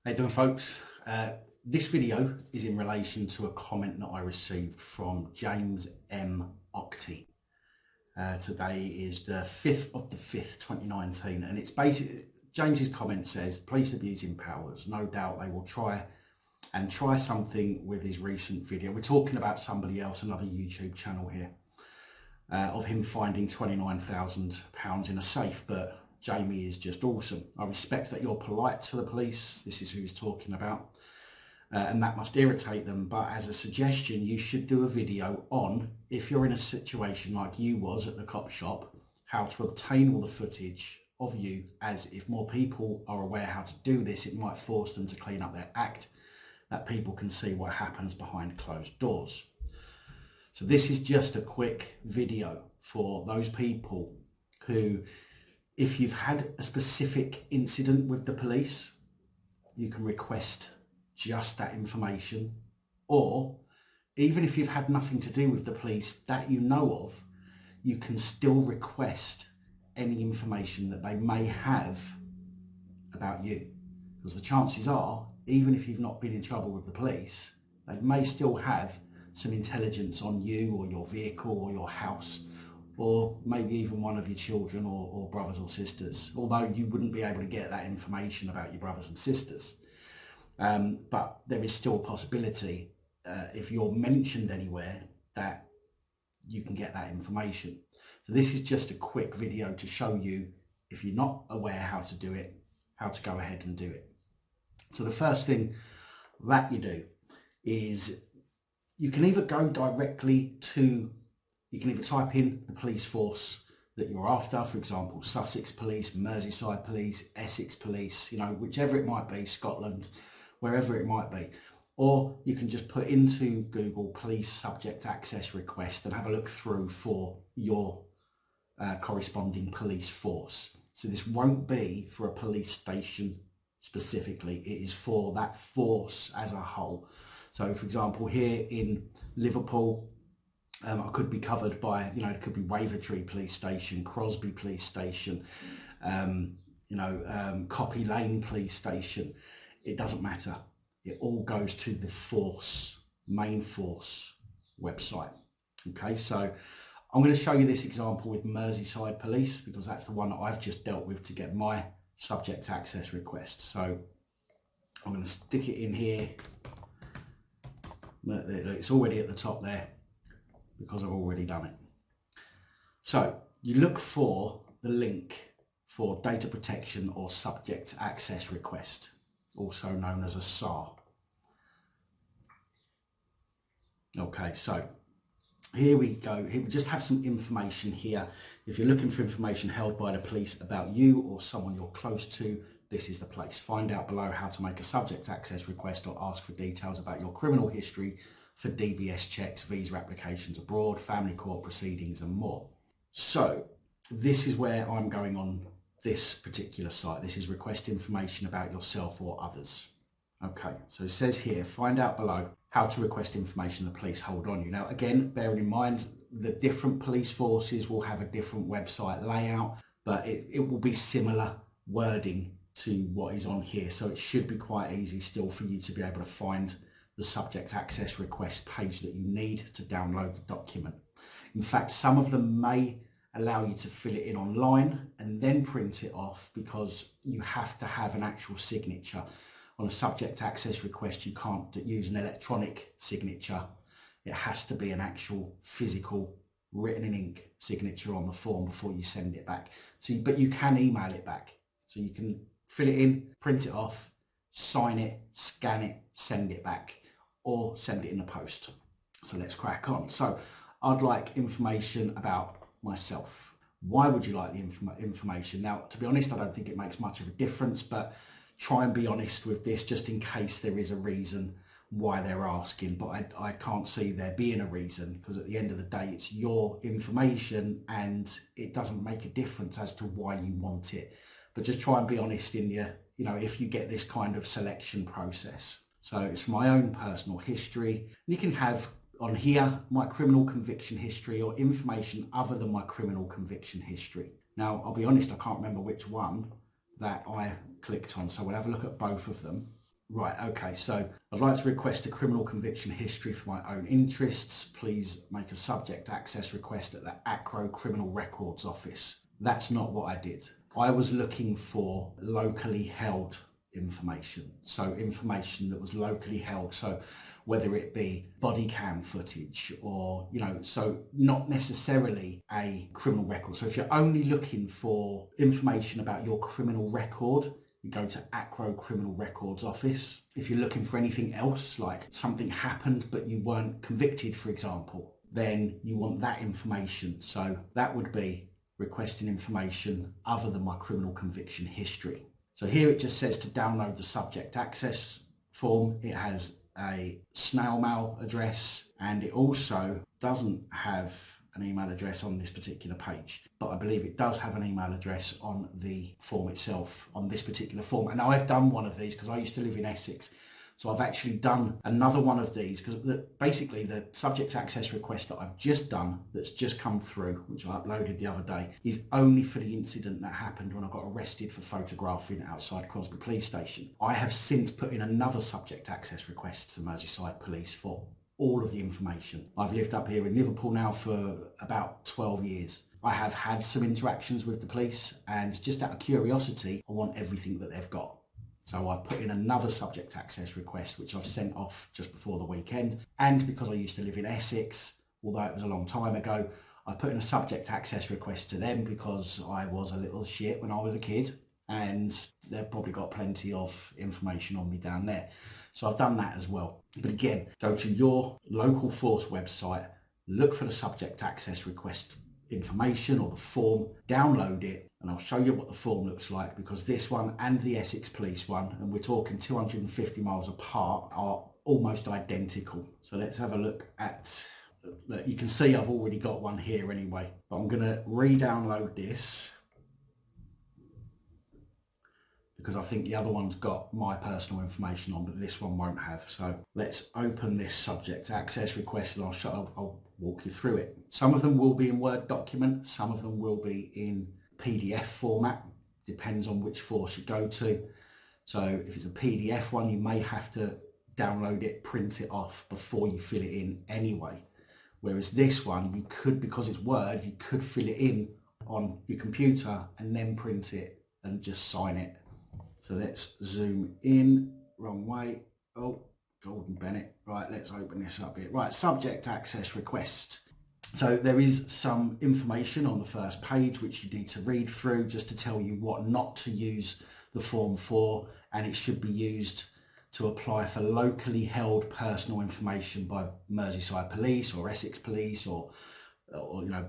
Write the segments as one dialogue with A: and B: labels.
A: How you doing, folks? This video is in relation to a comment that I received from James M. Octi. Today is the 5th of the 5th, 2019, and it's basically, James's comment says, police abusing powers. No doubt they will try something with his recent video. We're talking about somebody else, another YouTube channel here, of him finding £29,000 in a safe, but Jamie is just awesome. I respect that you're polite to the police. This is who he's talking about. And that must irritate them. But as a suggestion, you should do a video on, if you're in a situation like you was at the cop shop, how to obtain all the footage of you, as if more people are aware how to do this, it might force them to clean up their act, that people can see what happens behind closed doors. So this is just a quick video for those people who, if you've had a specific incident with the police, you can request just that information. Or even if you've had nothing to do with the police that you know of, you can still request any information that they may have about you. Because the chances are, even if you've not been in trouble with the police, they may still have some intelligence on you or your vehicle or your house, or maybe even one of your children or brothers or sisters, although you wouldn't be able to get that information about your brothers and sisters. But there is still a possibility, if you're mentioned anywhere, that you can get that information. So this is just a quick video to show you, if you're not aware how to do it, how to go ahead and do it. So the first thing that you do is you can either go directly to, you can either type in the police force that you're after, for example, Sussex Police, Merseyside Police, Essex Police, you know, whichever it might be, Scotland, wherever it might be. Or you can just put into Google police subject access request and have a look through for your corresponding police force. So this won't be for a police station specifically, it is for that force as a whole. So for example, here in Liverpool, I could be covered by, you know, it could be Wavertree Police Station, Crosby Police Station, Copy Lane Police Station. It doesn't matter. It all goes to the force, main force website. Okay, so I'm going to show you this example with Merseyside Police because that's the one that I've just dealt with to get my subject access request. So I'm going to stick it in here. It's already at the top there because I've already done it. So you look for the link for data protection or subject access request, also known as a SAR. Okay, so here we go. Here we just have some information here. If you're looking for information held by the police about you or someone you're close to, this is the place. Find out below how to make a subject access request or ask for details about your criminal history for DBS checks, visa applications abroad, family court proceedings and more. So this is where I'm going on this particular site. This is request information about yourself or others. Okay, so it says here, find out below how to request information the police hold on you. Now again, bearing in mind the different police forces will have a different website layout, but it will be similar wording to what is on here. So it should be quite easy still for you to be able to find the subject access request page that you need to download the document. In fact, some of them may allow you to fill it in online and then print it off because you have to have an actual signature. On a subject access request, you can't use an electronic signature. It has to be an actual physical written in ink signature on the form before you send it back. So, but you can email it back. So you can fill it in, print it off, sign it, scan it, send it back, or send it in the post. So let's crack on. So I'd like information about myself. Why would you like the information? Now, to be honest, I don't think it makes much of a difference, but try and be honest with this just in case there is a reason why they're asking. But I can't see there being a reason, because at the end of the day, it's your information and it doesn't make a difference as to why you want it. But just try and be honest in your, if you get this kind of selection process. So it's my own personal history. You can have on here my criminal conviction history or information other than my criminal conviction history. Now, I'll be honest, I can't remember which one that I clicked on, so we'll have a look at both of them. Right, okay, so I'd like to request a criminal conviction history for my own interests. Please make a subject access request at the Acro Criminal Records Office. That's not what I did. I was looking for locally held information. So information that was locally held. So whether it be body cam footage or, so not necessarily a criminal record. So if you're only looking for information about your criminal record, you go to Acro Criminal Records Office. If you're looking for anything else, like something happened but you weren't convicted, for example, then you want that information. So that would be requesting information other than my criminal conviction history. So here it just says to download the subject access form. It has a snail mail address, and it also doesn't have an email address on this particular page, but I believe it does have an email address on the form itself, on this particular form. And I've done one of these because I used to live in Essex. So I've actually done another one of these because basically the subject access request that I've just done, that's just come through, which I uploaded the other day, is only for the incident that happened when I got arrested for photographing outside Crosby Police Station. I have since put in another subject access request to Merseyside Police for all of the information. I've lived up here in Liverpool now for about 12 years. I have had some interactions with the police, and just out of curiosity, I want everything that they've got. So I put in another subject access request, which I've sent off just before the weekend. And because I used to live in Essex, although it was a long time ago, I put in a subject access request to them because I was a little shit when I was a kid, and they've probably got plenty of information on me down there. So I've done that as well. But again, go to your local force website, look for the subject access request information or the form, download it, and I'll show you what the form looks like, because this one and the Essex Police one, and we're talking 250 miles apart, are almost identical. So let's have a look at, you can see I've already got one here anyway, but I'm going to re-download this because I think the other one's got my personal information on, but this one won't have. So let's open this subject access request, and I'll walk you through it. Some of them will be in Word document, some of them will be in PDF format, depends on which force you go to. So if it's a PDF one, you may have to download it, print it off before you fill it in anyway. Whereas this one, you could, because it's Word, you could fill it in on your computer and then print it and just sign it. So let's zoom in, wrong way. Oh, Golden Bennett. Right, let's open this up here. Right, subject access request. So there is some information on the first page which you need to read through, just to tell you what not to use the form for, and it should be used to apply for locally held personal information by Merseyside Police or Essex Police or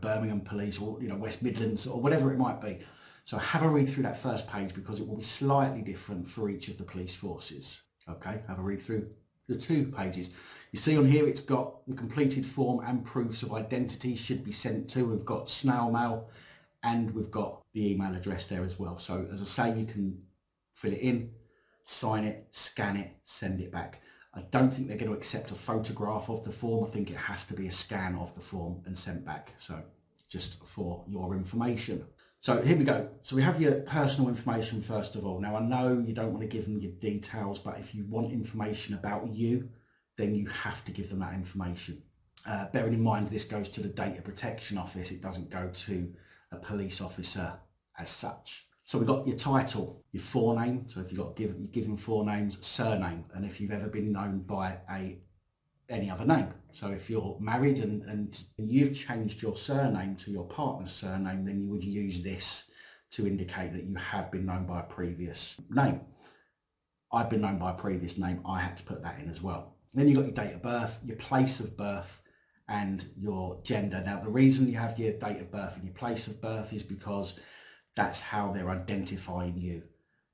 A: Birmingham Police or West Midlands or whatever it might be. So have a read through that first page because it will be slightly different for each of the police forces. Okay, have a read through the 2 pages. You see on here it's got the completed form and proofs of identity should be sent to. We've got snail mail and we've got the email address there as well. So as I say, you can fill it in, sign it, scan it, send it back. I don't think they're going to accept a photograph of the form. I think it has to be a scan of the form and sent back. So just for your information. So here we go. So we have your personal information first of all. Now I know you don't want to give them your details, but if you want information about you, then you have to give them that information. Bearing in mind this goes to the Data Protection Office, it doesn't go to a police officer as such. So we've got your title, your forename, so if you've got your given forenames, surname, and if you've ever been known by any other name. So if you're married and you've changed your surname to your partner's surname, then you would use this to indicate that you have been known by a previous name. I've been known by a previous name, I had to put that in as well. Then you've got your date of birth, your place of birth, and your gender. Now the reason you have your date of birth and your place of birth is because that's how they're identifying you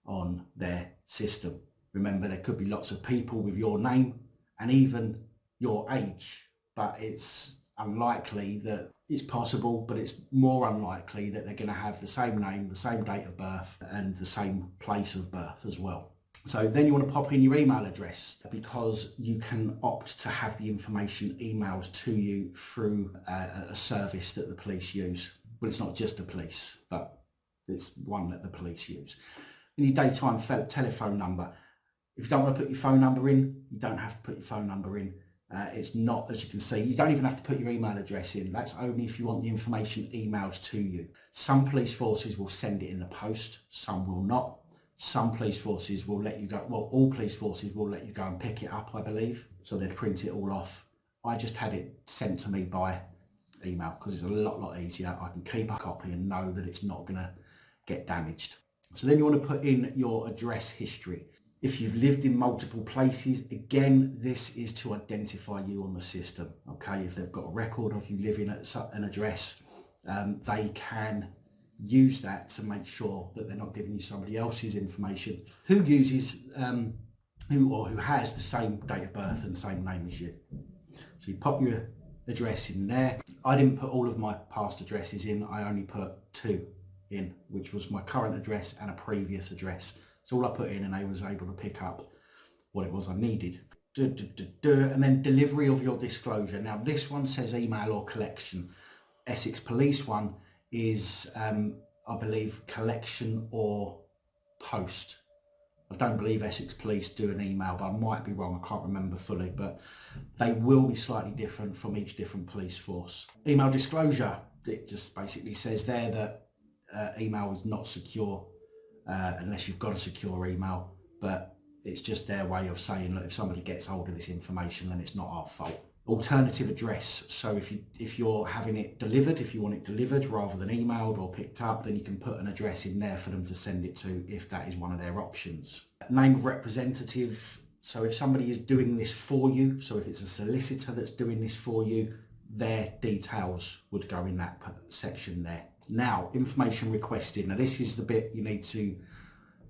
A: on their system. Remember, there could be lots of people with your name and even your age, but it's unlikely that it's possible, but it's more unlikely that they're going to have the same name, the same date of birth, and the same place of birth as well. So then you want to pop in your email address, because you can opt to have the information emailed to you through a service that the police use. Well, it's not just the police, but it's one that the police use. And your daytime telephone number. If you don't want to put your phone number in, you don't have to put your phone number in. It's not, as you can see, you don't even have to put your email address in. That's only if you want the information emailed to you. Some police forces will send it in the post, some will not. Some police forces will let you go, well, all police forces will let you go and pick it up, I believe. So they'd print it all off. I just had it sent to me by email because it's a lot easier. I can keep a copy and know that it's not gonna get damaged. So then you want to put in your address history. If you've lived in multiple places, again, this is to identify you on the system, okay? If they've got a record of you living at an address, they can use that to make sure that they're not giving you somebody else's information who uses, who has the same date of birth and same name as you. So you pop your address in there. I didn't put all of my past addresses in, I only put 2 in, which was my current address and a previous address. So all I put in and I was able to pick up what it was I needed. And then delivery of your disclosure. Now this one says email or collection. Essex Police one is, I believe, collection or post. I don't believe Essex Police do an email, but I might be wrong, I can't remember fully, but they will be slightly different from each different police force. Email disclosure, it just basically says there that email is not secure unless you've got a secure email, but it's just their way of saying, look, if somebody gets hold of this information, then it's not our fault. Alternative address, so if you're having it delivered, if you want it delivered rather than emailed or picked up, then you can put an address in there for them to send it to if that is one of their options. Name of representative, so if somebody is doing this for you, so if it's a solicitor that's doing this for you, their details would go in that section there. Now, information requested. Now this is the bit you need to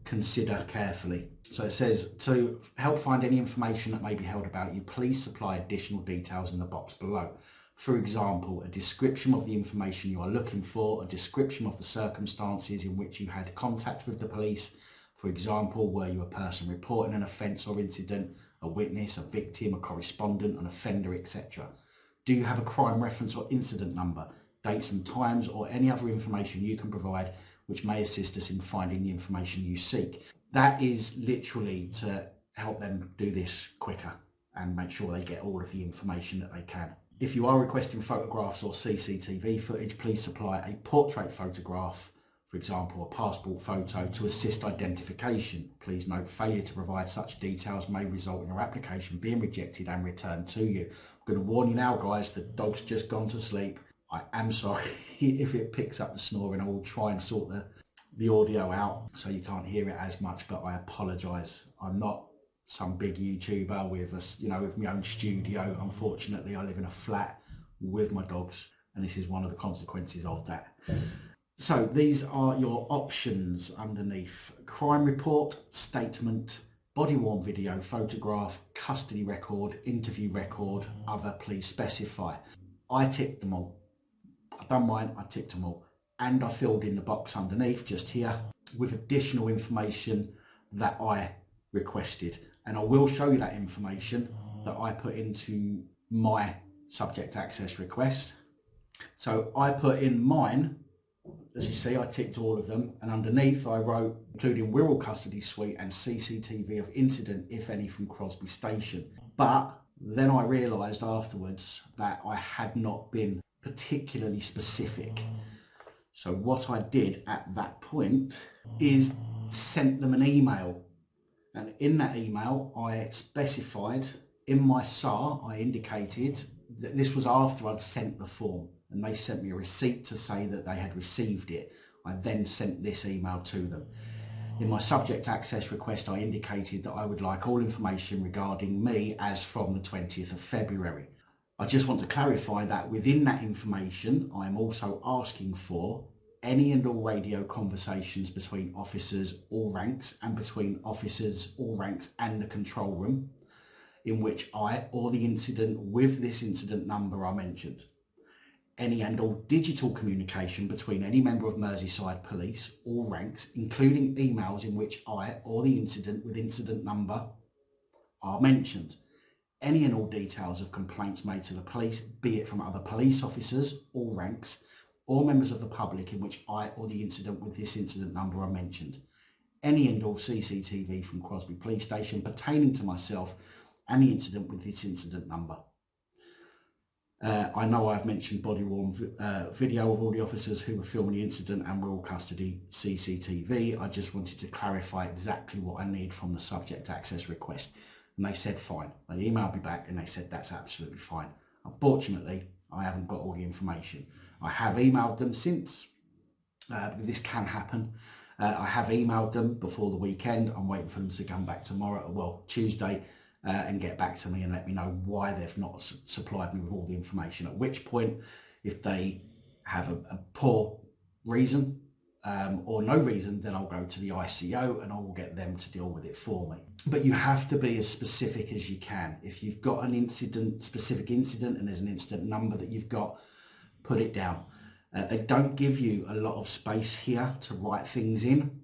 A: consider carefully. So it says, to help find any information that may be held about you, please supply additional details in the box below. For example, a description of the information you are looking for, a description of the circumstances in which you had contact with the police. For example, were you a person reporting an offence or incident, a witness, a victim, a correspondent, an offender, etc. Do you have a crime reference or incident number, dates and times, or any other information you can provide which may assist us in finding the information you seek? That is literally to help them do this quicker and make sure they get all of the information that they can. If you are requesting photographs or CCTV footage, please supply a portrait photograph, for example, a passport photo, to assist identification. Please note, failure to provide such details may result in your application being rejected and returned to you. I'm going to warn you now, guys, the dog's just gone to sleep. I am sorry if it picks up the snoring. I will try and sort the audio out so you can't hear it as much, but I apologise. I'm not some big YouTuber with with my own studio. Unfortunately, I live in a flat with my dogs, and this is one of the consequences of that. So these are your options underneath: crime report, statement, body-worn video, photograph, custody record, interview record, other, please specify. I ticked them all. I've done mine, I ticked them all. And I filled in the box underneath, just here, with additional information that I requested. And I will show you that information that I put into my subject access request. So I put in mine, as you see, I ticked all of them. And underneath I wrote, including Wirral Custody Suite and CCTV of incident, if any, from Crosby Station. But then I realised afterwards that I had not been particularly specific. So what I did at that point is sent them an email. And in that email, I specified in my SAR, I indicated that this was after I'd sent the form, and they sent me a receipt to say that they had received it. I then sent this email to them. In my subject access request, I indicated that I would like all information regarding me as from the 20th of February. I just want to clarify that within that information, I am also asking for any and all radio conversations between officers, all ranks, and between officers, all ranks, and the control room, in which I or the incident with this incident number are mentioned. Any and all digital communication between any member of Merseyside Police, all ranks, including emails in which I or the incident with incident number are mentioned. Any and all details of complaints made to the police, be it from other police officers, all ranks, or members of the public in which I or the incident with this incident number are mentioned. any and all CCTV from Crosby Police Station pertaining to myself and the incident with this incident number. I know I've mentioned body-worn video of all the officers who were filming the incident and Royal Custody CCTV. I just wanted to clarify exactly what I need from the subject access request. And they said fine. They emailed me back and they said that's absolutely fine. Unfortunately, I haven't got all the information. I have emailed them since. This can happen. I have emailed them before the weekend. I'm waiting for them to come back tomorrow, well, Tuesday, and get back to me and let me know why they've not supplied me with all the information. At which point, if they have a poor reason or no reason, then I'll go to the ICO and I will get them to deal with it for me. But you have to be as specific as you can. If you've got an incident, specific incident, and there's an incident number that you've got, put it down. They don't give you a lot of space here to write things in.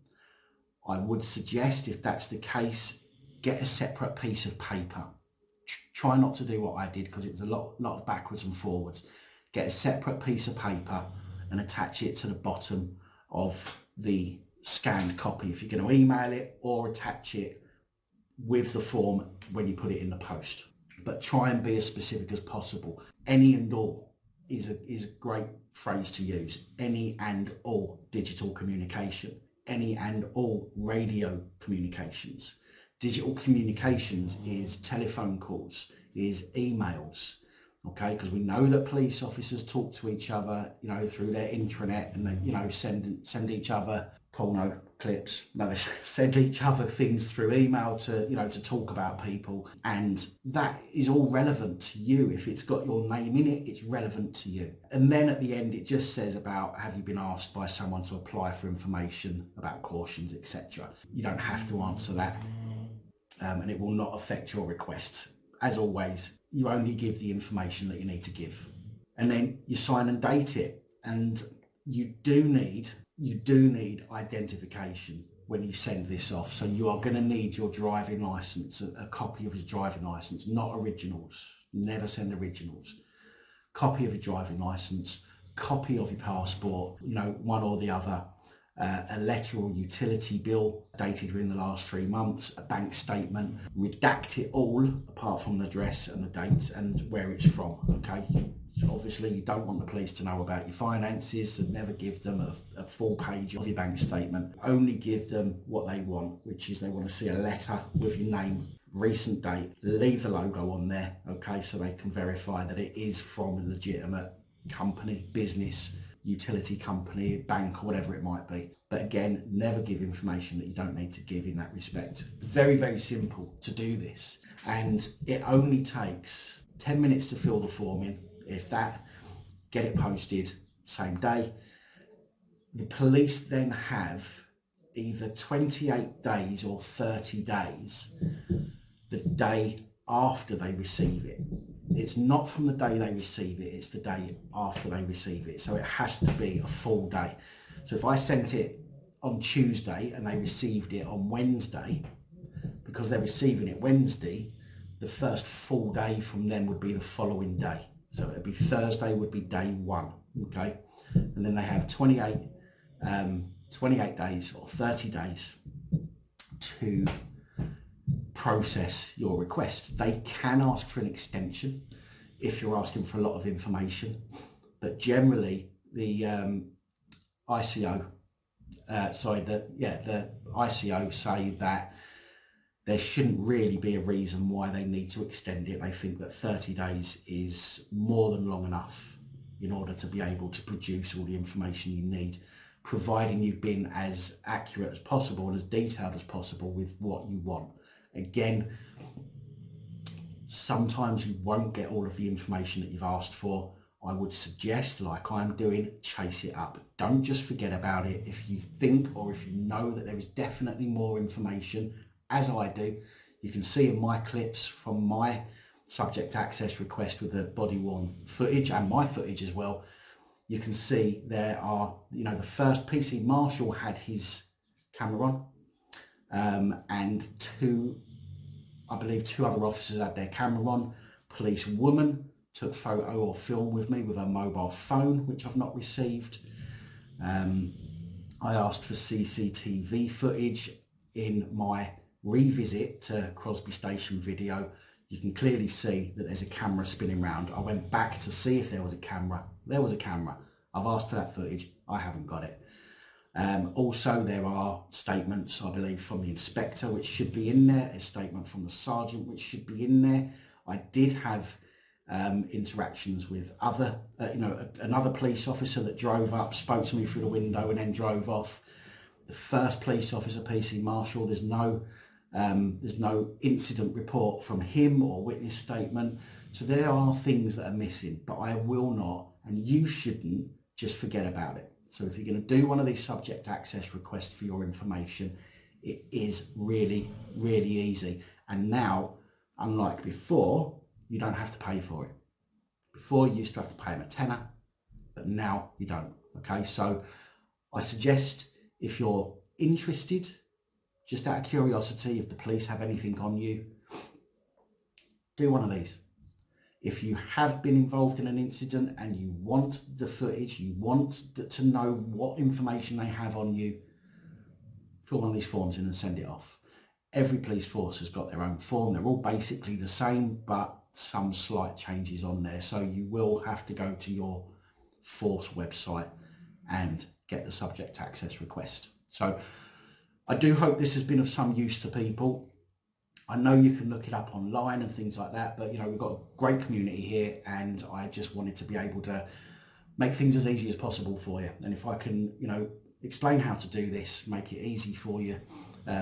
A: I would suggest, if that's the case, get a separate piece of paper. Try not to do what I did, because it was a lot of backwards and forwards. Get a separate piece of paper and attach it to the bottom of the scanned copy if you're going to email it, or attach it with the form when you put it in the post. But try and be as specific as possible. Any and all is a great phrase to use. Any and all digital communication. Any and all radio communications. Digital communications is telephone calls, is emails, okay? Because we know that police officers talk to each other, you know, through their intranet, and they, you know, send each other porno clips. No, they send each other things through email to, you know, to talk about people, and that is all relevant to you. If it's got your name in it, it's relevant to you. And then at the end, it just says about, have you been asked by someone to apply for information about cautions, etc. You don't have to answer that. And it will not affect your request. As always, you only give the information that you need to give, and then you sign and date it. And you do need identification when you send this off. So you are going to need your driving license, a copy of your driving license, not originals. Never send originals. Copy of your driving license, copy of your passport, you know, one or the other. A letter or utility bill dated within the last 3 months, a bank statement, redact it all apart from the address and the date and where it's from, okay? So obviously you don't want the police to know about your finances, so never give them a full page of your bank statement. Only give them what they want, which is they want to see a letter with your name, recent date, leave the logo on there, okay? So they can verify that it is from a legitimate company, business, utility company, bank, or whatever it might be. But again, never give information that you don't need to give in that respect. Very, very simple to do this. And it only takes 10 minutes to fill the form in. If that, get it posted same day. The police then have either 28 days or 30 days the day after they receive it. It's not from the day they receive it, it's the day after they receive it. So it has to be a full day. So if I sent it on Tuesday and they received it on Wednesday, because they're receiving it Wednesday, the first full day from them would be the following day. So it'd be Thursday would be day one, okay? And then they have 28 days or 30 days to process your request. They can ask for an extension if you're asking for a lot of information, but generally the ICO say that there shouldn't really be a reason why they need to extend it. They think that 30 days is more than long enough in order to be able to produce all the information you need, providing you've been as accurate as possible and as detailed as possible with what you want. Again, sometimes you won't get all of the information that you've asked for. I would suggest, like I'm doing, chase it up. Don't just forget about it. If you think or if you know that there is definitely more information, as I do, you can see in my clips from my subject access request with the body worn footage and my footage as well, you can see there are, you know, the first PC Marshal had his camera on, and I believe two other officers had their camera on. Police woman took photo or film with me with a mobile phone, which I've not received. I asked for CCTV footage in my revisit to Crosby Station video, you can clearly see that there's a camera spinning round. I went back to see if there was a camera. There was a camera. I've asked for that footage. I haven't got it. Also, there are statements, I believe, from the inspector, which should be in there, a statement from the sergeant, which should be in there. I did have interactions with another police officer that drove up, spoke to me through the window and then drove off. The first police officer, PC Marshall, there's no incident report from him or witness statement. So there are things that are missing, but I will not, and you shouldn't, just forget about it. So if you're going to do one of these subject access requests for your information, it is really, really easy. And now, unlike before, you don't have to pay for it. Before, you used to have to pay them a tenner, but now you don't. Okay, so I suggest, if you're interested, just out of curiosity, if the police have anything on you, do one of these. If you have been involved in an incident and you want the footage, you want to know what information they have on you, fill one of these forms in and send it off. Every police force has got their own form. They're all basically the same, but some slight changes on there. So you will have to go to your force website and get the subject access request. So I do hope this has been of some use to people. I know you can look it up online and things like that, but we've got a great community here, and I just wanted to be able to make things as easy as possible for you. And if I can, explain how to do this, make it easy for you,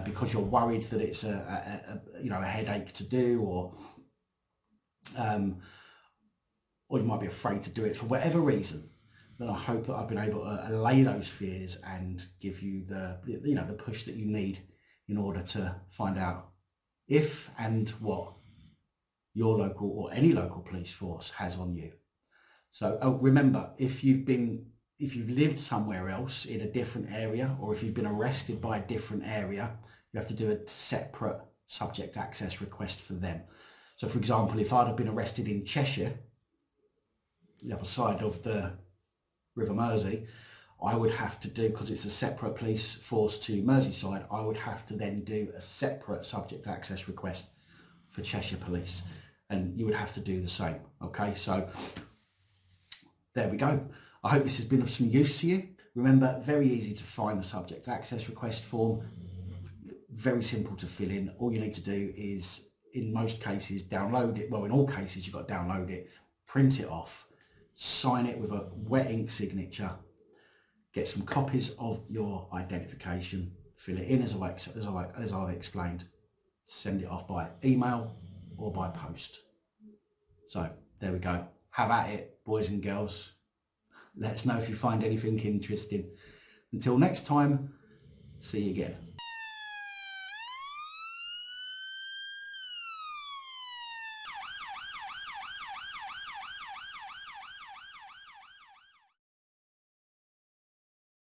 A: because you're worried that it's a headache to do, or you might be afraid to do it for whatever reason, then I hope that I've been able to allay those fears and give you the push that you need in order to find out if and what your local or any local police force has on you. So remember, if you've lived somewhere else in a different area, or if you've been arrested by a different area, you have to do a separate subject access request for them. So for example, if I'd have been arrested in Cheshire, the other side of the River Mersey, I would have to do, because it's a separate police force to Merseyside, I would have to then do a separate subject access request for Cheshire Police, and you would have to do the same. Okay, so there we go. I hope this has been of some use to you. Remember, very easy to find the subject access request form, very simple to fill in. All you need to do is, in most cases, download it. Well, in all cases, you've got to download it, print it off, sign it with a wet ink signature, get some copies of your identification, fill it in as I've explained, send it off by email or by post. So there we go. Have at it, boys and girls. Let us know if you find anything interesting. Until next time, see you again.